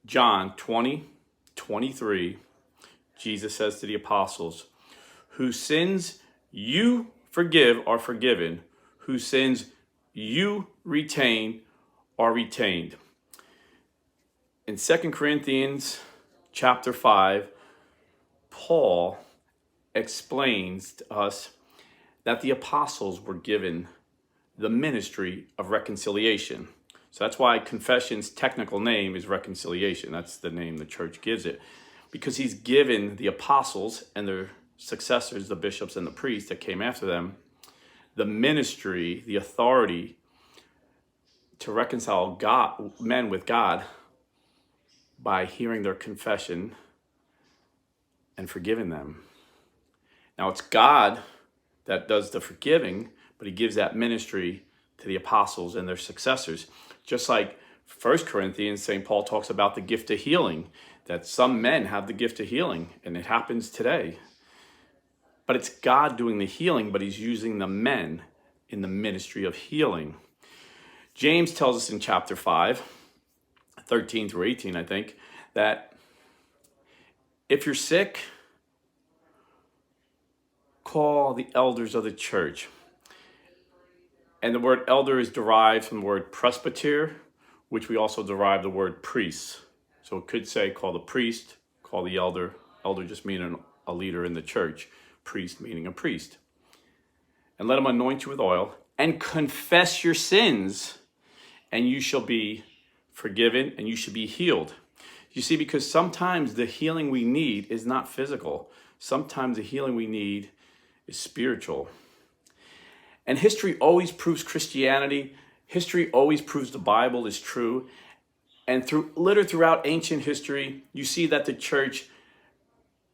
John 20:23, Jesus says to the apostles, whose sins you forgive are forgiven, whose sins you retain are retained. In 2 Corinthians chapter 5, Paul explains to us that the apostles were given the ministry of reconciliation. So that's why confession's technical name is reconciliation. That's the name the church gives it. Because he's given the apostles and their successors, the bishops and the priests that came after them, the ministry, the authority to reconcile men with God by hearing their confession and forgiving them. Now it's God that does the forgiving, but he gives that ministry to the apostles and their successors. Just like 1 Corinthians, St. Paul talks about the gift of healing, that some men have the gift of healing, and it happens today. But it's God doing the healing, but he's using the men in the ministry of healing. James tells us in chapter 5, 13 through 18, I think, that if you're sick, call the elders of the church. And the word elder is derived from the word presbyter, which we also derive the word priest. So it could say call the priest, call the elder. Elder just meaning a leader in the church. Priest meaning a priest. And let him anoint you with oil and confess your sins, and you shall be forgiven and you should be healed. You see, because sometimes the healing we need is not physical. Sometimes the healing we need is spiritual. And history always proves Christianity. History always proves the Bible is true. And throughout ancient history, you see that the church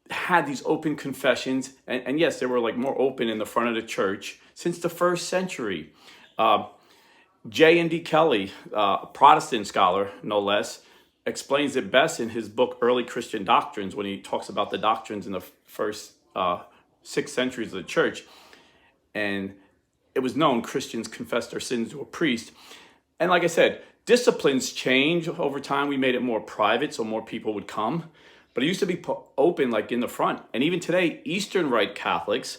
had these open confessions. And yes, they were like more open in the front of the church since the first century. J.N.D. Kelly, a Protestant scholar, no less, explains it best in his book, Early Christian Doctrines, when he talks about the doctrines in the first 6 centuries of the church. And it was known Christians confessed their sins to a priest. And like I said, disciplines change over time. We made it more private so more people would come. But it used to be open, like in the front. And even today, Eastern Rite Catholics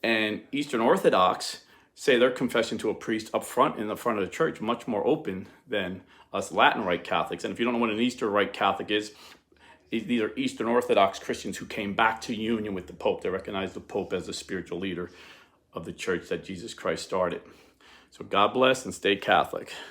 and Eastern Orthodox say their confession to a priest up front in the front of the church, much more open than us Latin Rite Catholics. And if you don't know what an Eastern Rite Catholic is, these are Eastern Orthodox Christians who came back to union with the Pope. They recognize the Pope as the spiritual leader of the church that Jesus Christ started. So God bless and stay Catholic.